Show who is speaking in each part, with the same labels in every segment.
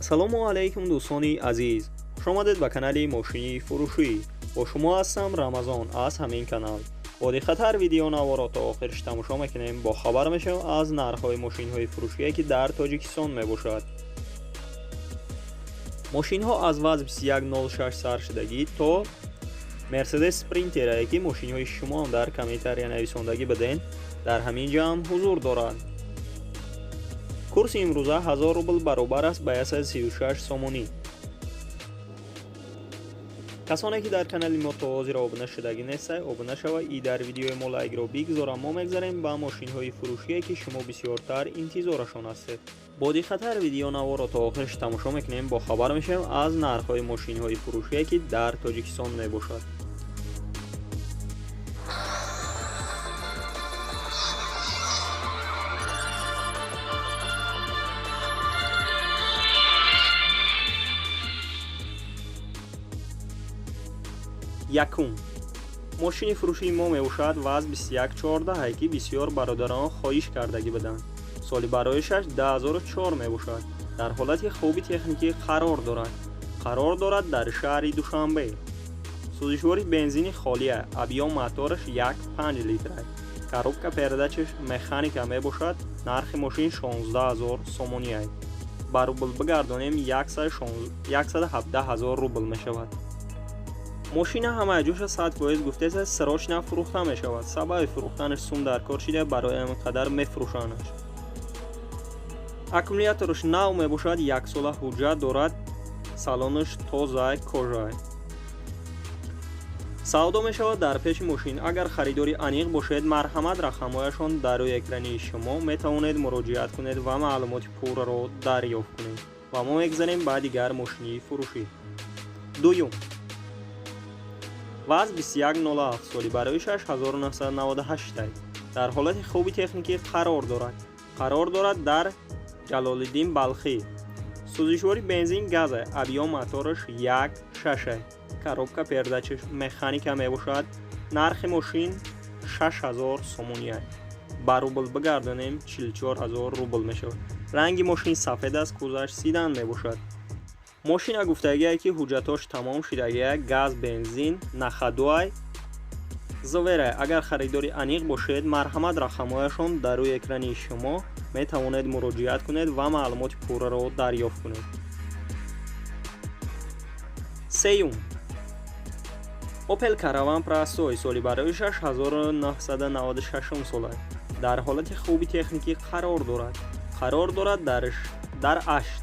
Speaker 1: салому алайкум дӯстони азиз, хушомадед ба канали мошини фурӯшӣ. бо шумо ҳастам Рамазон аз ҳамин канал. бо диққатар видеонаворо то охирш тамошо мекунем. бо хабар мешавем аз нархҳои мошинҳои фурӯшие ки дар тоҷикистон мебошад. мошинҳо аз ваз 2106 саршидагӣ то мерседес спринтере ки мошинҳои шумоам дар комментария нависондагӣ биден дар ҳамин ҷамъ ҳузур доранд. курси имрӯза 1000 рубл баробар аст ба 136 сомонӣ. касоне ки дар канали мо то ҳозир обуна шудагӣ нестед, обуна шава и дар видеои мо лайкро бигзора. мо мегзарем ба мошинҳои фурӯшие ки шумо бисёртар интизорашон ҳастед. бо диққатар видеонаворо то охирш тамошо мекунем. бо хабар мешавем аз нархҳои мошинҳои фурӯшие ки дар тоҷикистон мебошад. якум мошини фурӯшии мо мебошад ваз 2114 ки бисёр бародарон хоҳиш кардагӣ буданд. соли барояшаш 10004 мебошад. дар ҳолати хоби техникӣ қарор дорад дар шаҳри душанбе. сӯзишвори бензини холия, объём мотораш 1.5 литр, коробка передачаш механика мебошад. нархи мошин 16000 сомонӣ аст. ба рубл бигардонем 117000 рубл мешавад. мошина ҳамаи ҷоша 100% гуфтеса срочна фурӯхта мешавад. сабаби фурӯхтанаш сум дар кор шида барои ҳамин қадар мефурӯшанаш. аккумулятораш нав мебошад, 1 сола ҳуҷҷат дорад. салонаш тоза кожа. савдо мешавад дар пеши мошин. агар харидори аниқ бошед, марҳамат рақамҳояшон дар рӯи экрани шумо метавонед муроҷиат кунед ва маълумоти пурраро дарёфт кунед. ва мо мегзарем ба дигар мошини фурӯшӣ. дуюм ваз 2107 соли барояшаш 1998 аст. дар ҳолати хоби техникӣ қарор дорад дар ҷалолиддин балхӣ. сӯзишвори бензин газа, объём мотораш 1.6, коробка передачаш механика мебошад. нархи мошин 6000 сомонӣ аст. ба рубл бигардонем 44000 рубл мешавад. ранги мошин сафед аст, кузаш сидан мебошад. мошина гуфтагие ки ҳуҷҷатош тамом шидагия, газ, бензин, находуай зовере. агар харидори аниқ бошед, марҳамат рақамҳояшон дар рӯи экрани шумо метавонед муроҷиат кунед ва маълумоти пурраро дарёфт кунед. сеюм опел караван прастой соли барояшаш 1996 сол аст. дар ҳолати хоби техникӣ қарор дорад дар ашт.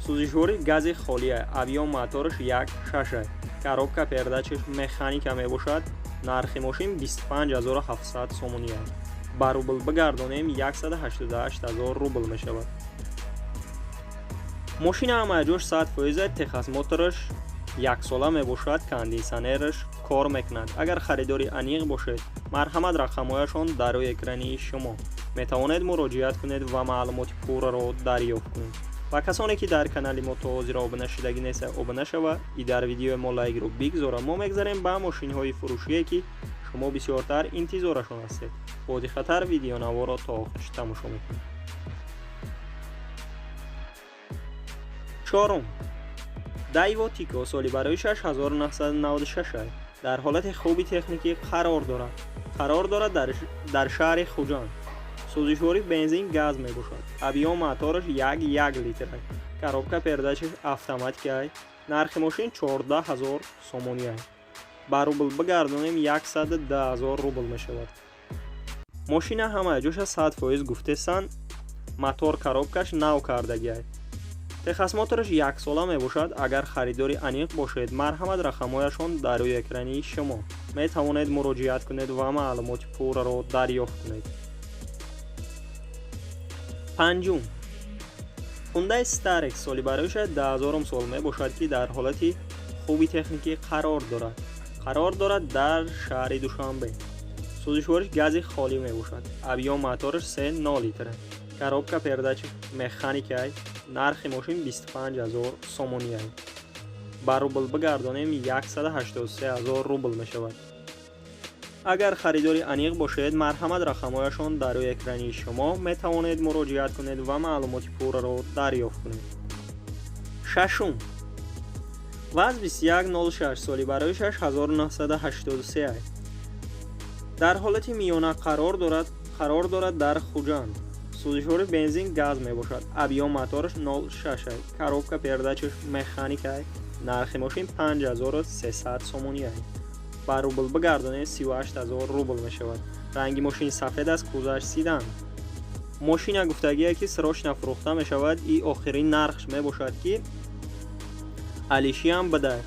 Speaker 1: сӯзишвори гази холия, объём мотораш 1.6, коробка передачаш механика мебошад. нархи мошин 25700 сомонӣ аст. ба рубл бигардонем 188000 рубл мешавад. мошина ҳамаи ҷош 100% техас, мотораш 1 сола мебошад, кондисионераш кор мекунад. агар харидори аниқ бошед, марҳамат рақамҳояшон дар рӯи экрани шумо метавонед муроҷиат кунед ва маълумоти пурраро дарёфт кунед. ва касоне ки дар канали мо то ҳозир обуна шудагӣ нестед, обуна шава и дар видеои мо лайкро бигзора. мо мегзарем ба мошинҳои фурӯшие ки шумо бисёртар интизорашон ҳастед. бо диққатар видеонаворо то охирш тамошо мекунед. чорум дайво тико соли барояшаш 1996 аст. дар ҳолати хоби техникӣ қарор дорад дар шаҳри хуҷанд. сӯзишвори бензин газ мебошад. объём мотораш 1 литр аст. коробка передачаш автоматика аст. нархи мошин 14000 сомонӣ аст. ба рубл бигардонем 110000 рубл мешавад. мошина ҳамаи ҷоша 100% гуфтесан. мотор коробкаш нав кардаги аст. техас мотораш 1 сола мебошад. агар харидори аниқ бошед, марҳамат рақамҳояшон дар рӯи экрани шумо метавонед муроҷиат кунед ва маълумоти пурраро дарёфт кунед. панҷум Hyundai Starex соли барояшаш 10000 сол мебошад ки дар ҳолати хоби техникӣ қарор дорад дар шаҳри душанбе. сӯзишвориш гази холӣ мебошад. объём мотораш 3.0 литр, коробка передача механика аст. нархи мошин 25000 сомонӣ аст. ба рубл бигардонем 183000 рубл мешавад. агар харидори аниқ бошед, марҳамат рақамҳояшон дар рӯи экрани шумо метавонед муроҷиат кунед ва маълумоти пурраро дарёфт кунед. шашум ваз 2106 соли барояшаш 1983 аст. дар ҳолати миёна қарор дорад дар хуҷанд. сӯзишвори бензин газ мебошад. объём мотораш 06 аст. коробка передачаш механика аст. нархи мошин 5300 сомонӣ аст. ба рубл бигардонем 38000 рубл мешавад. ранги мошин сафед аст. кузаш сидан. мошина гуфтагие ки срочно фурӯхта мешавад. и охирин нархш мебошад ки алишиам бадай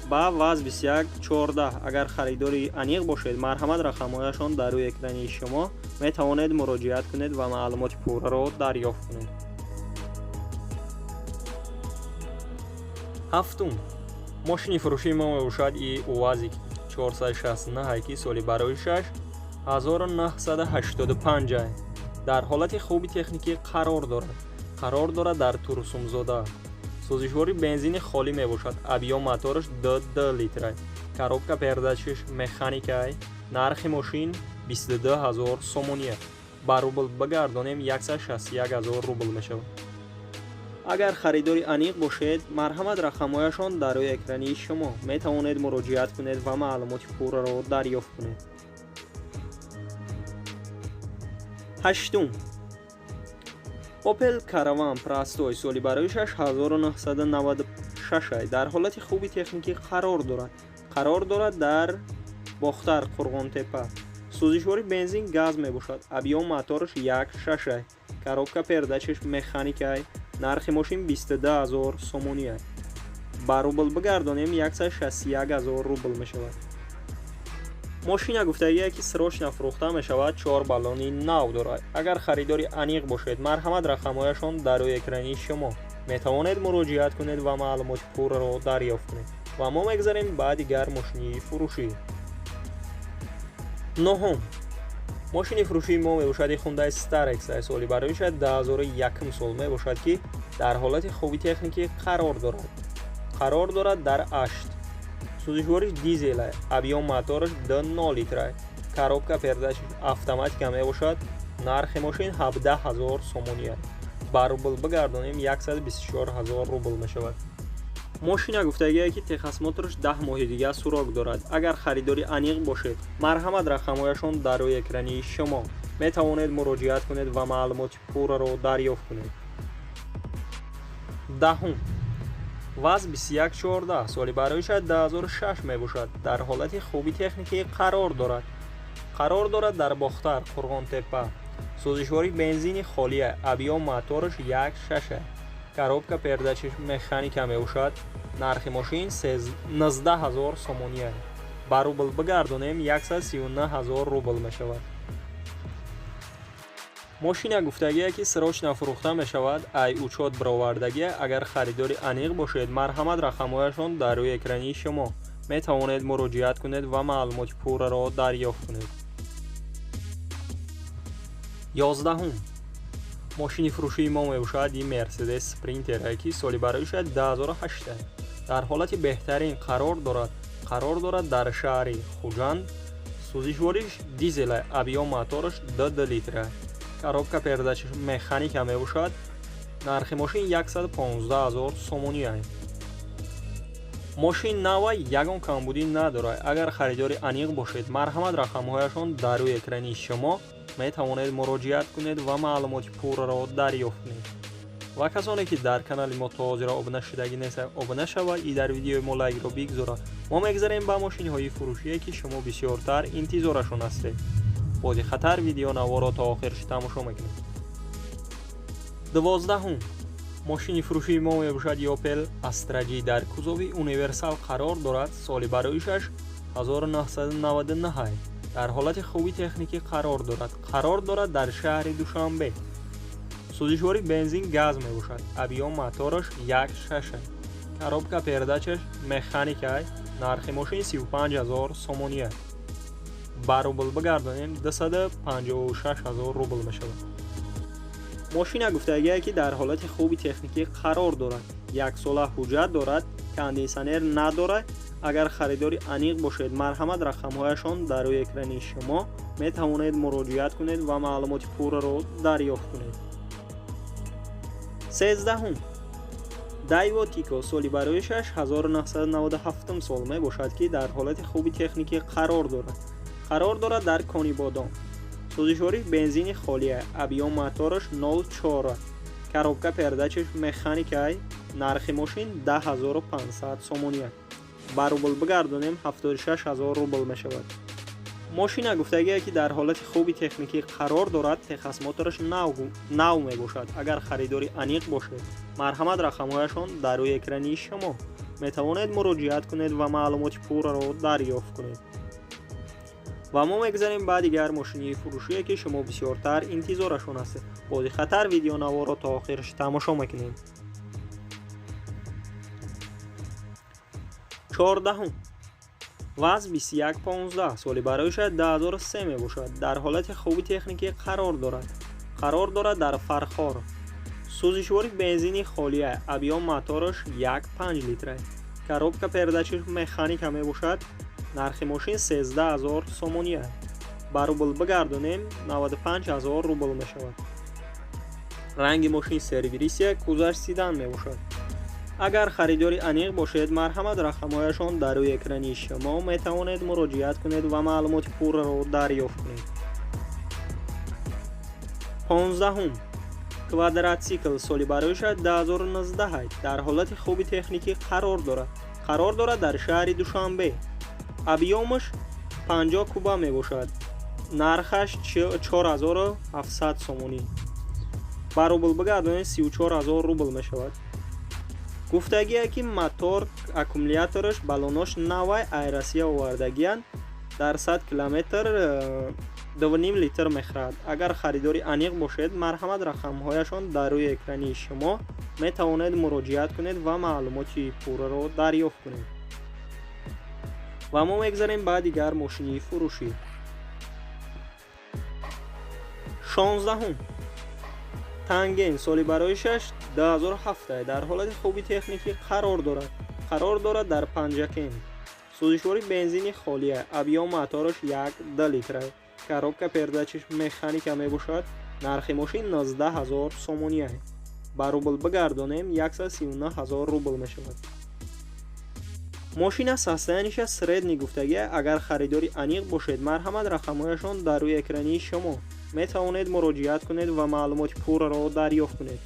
Speaker 1: ба ваз 2114. агар харидори аниқ бошед, марҳамат рақамҳояшон дар рӯи экрани шумо метавонед муроҷиат кунед ва маълумоти пурраро дарёфт кунед. ҳафтум мошини фурӯшии мо мебошад и УАЗик 469 ки соли барояшаш 1985 аст. дар ҳолати хуби техникӣ қарор дорад дар турсумзода. сӯзишвори бензини холӣ мебошад. объём мотораш 2 литр аст. коробка передачаш механика аст. нархи мошин 22000 сомонӣ аст. ба рубл бигардонем 161000 рубл мешавад. агар харидори аниқ бошед, марҳамат рақамҳояшон дар рӯи экрани шумо метавонед муроҷиат кунед ва маълумоти пурраро дарёфт кунед. ҳаштум Opel Caravan простой соли барояшаш 1996 аст. дар ҳолати хуби техникӣ қарор дорад дар бохтар Қурғонтепа. сӯзишвори бензин газ мебошад. объём мотораш 1.6 аст. коробка передачаш механика аст. нархи мошин 22000 сомонӣ аст. ба рубл бигардонем 161000 рубл мешавад. мошина гуфтагие ки срочно фурӯхта мешавад. 4 баллони нав дорад. агар харидори аниқ бошед, марҳамат рақамҳояшон дар рӯи экрани шумо метавонед муроҷиат кунед ва маълумоти пурраро дарёфт кунед. ва мо мегзарем ба дигар мошини фурӯшӣ. ноҳум мошини фурӯшии мо мебошад Hyundai Starex соли барояшаш 2001 сол мебошад ки дар ҳолати хуби техникӣ қарор дорад дар ашт. сӯзишвори дизел аст. объём мотораш 2 литр аст. коробка передачаш автоматика мебошад. нархи мошин 17000 сомонӣ аст. ба рубл бигардонем 124000 рубл мешавад. мошина гуфтагие ки Texas Motors 10 моҳи дига сурок дорад. агар харидори аниқ бошед, марҳамат рақамҳояшон дар рӯи экрани шумо метавонед муроҷиат кунед ва маълумоти пурраро дарёфт кунед. даҳум ваз 2114 соли барояшаш 2006 мебошад. дар ҳолати хуби техникӣ қарор дорад дар бохтар Қурғонтепа. сӯзишвори бензини холӣ аст. объём мотораш 1.6 аст. коробка передачаш механика мебошад. нархи мошин 19000 сомонӣ аст. ба рубл бигардонем 139000 рубл мешавад. мошина гуфтагие ки срочно фурӯхта мешавад. ай учот бировардагие. агар харидори аниқ бошед, марҳамат рақамҳояшон дар рӯи экрани шумо метавонед муроҷиат кунед ва маълумоти пурраро дарёфт кунед. 11 мошини фурӯшии мо мебошад и Mercedes Sprinter ки соли барояшаш 2008 аст. дар ҳолати беҳтарин қарор дорад дар шаҳри Хуҷанд. сӯзишвориш дизел аст. объём мотораш 2 литр аст. коробка передачаш механика мебошад. нархи мошин 115000 сомонӣ аст. мошин нава ягон камбудӣ надорад. агар харидори аниқ бошед, марҳамат рақамҳояшон дар рӯи экрани шумо метавонед муроҷиат кунед ва маълумоти пурраро дарёфт кунед. ва касоне ки дар канали мо то ҳозира обуна шудагӣ нестанд, обуна шавад и дар видеои мо лайкро бигзорад. мо мегзарем ба мошинҳои фурӯшие ки шумо бисёртар интизорашон ҳастед. боди хатар видеонаворо то охирш тамошо мекунед. 12 мошини фурӯшии мо мебошад Opel Astra J дар кузови универсал қарор дорад. соли барояшаш 1999 аст. дар ҳолати хуби техникӣ қарор дорад дар шаҳри Душанбе. сӯзишвори бензин газ мебошад. объём мотораш 1.6 аст. коробка передачаш механика аст. нархи мошин 35000 сомонӣ аст. ба рубл бигардонем 256000 рубл мешавад. мошина гуфтагие ки дар ҳолати хуби техникӣ қарор дорад. 1 сола ҳуҷҷат дорад. кондисионер надорад. агар харидори аниқ бошед, марҳамат рақамҳояшон дар рӯи экрани шумо метавонед муроҷиат кунед ва маълумоти пурраро дарёфт кунед. 13 Daiwo Tico соли барояшаш 1997 сол мебошад, ки дар ҳолати хуби техникӣ қарор дорад дар кони бодом. Сӯзишвори бензини холия, объём мотораш 0.4, коробка передачаш механикай, нархи мошин 10500 сомония. Ба рубл бигардонем 76000 рубл мешавад. мошина гуфтагие ки дар ҳолати хуби техникӣ қарор дорад, техас мотораш нав мебошад. Агар харидори аниқ бошед, марҳамат рақамҳояшон дар рӯи экрани шумо метавонед муроҷиат кунед ва маълумоти пурраро дарёфт кунед. ва мо мегзарем ба дигар мошини фурӯшие ки шумо бисёртар интизорашон ҳастед. Бози хатар видеонаворо то охираш тамошо мекунед. 14 ваз 2115 соли барояш 2003 мебошад. дар ҳолати хуби техникӣ қарор дорад дар фархор. сӯзишвори бензини холия, объём мотораш 1.5 литр, коробка передачаш механика мебошад. нархи мошин 13000 сомония. ба рубл бигардонем 95000 рубл мешавад. ранги мошин сервисия кузаш сидан мебошад. агар харидори аниқ бошед, марҳамат рақамҳояшон дар рӯи экрани шумо метавонед муроҷиат кунед ва маълумоти пурраро дарёфт кунед. 15 квадроцикл соли барояш 2019 дар ҳолати хуби техникӣ қарор дорад дар шаҳри душанбе. объёмаш 50 куба мебошад. нархаш 4700 сомонӣ. ба рубл бигардонем 34000 рубл мешавад. гуфтагие ки мотор аккумулятораш балонош навай айросия овардагиян, дар 100 километр 2.5 литр мехӯрад. агар харидори аниқ бошед, марҳамат рақамҳояшон дар рӯи экрани шумо метавонед муроҷиат кунед ва маълумоти пурраро дарёфт кунед. ва мо мегзарем ба дигар мошини фурӯшӣ. 16 танген соли барояш 2007 дар ҳолати хуби техникӣ қарор дорад дар панҷакен. сӯзишвори бензини холия, объём мотораш 1 литр, коробка передачаш механика мебошад. нархи мошин 19000 сомония. ба рубл бигардонем 139000 рубл мешавад. мошина состояниша средни гуфтагия, агар харидори аниқ бошед, марҳамат рақамҳояшон дар рӯи экрани шумо метавонед муроҷиат кунед ва маълумоти пурраро дарёфт кунед.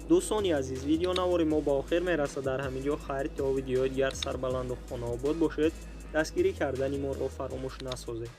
Speaker 1: дӯстони азиз, видеонавори мо ба охир мерасад. дар ҳамин ҷо хайр, то видеои дигар сарбаланду хонобод бошед. дастгирӣ кардани моро фаромӯш насозед.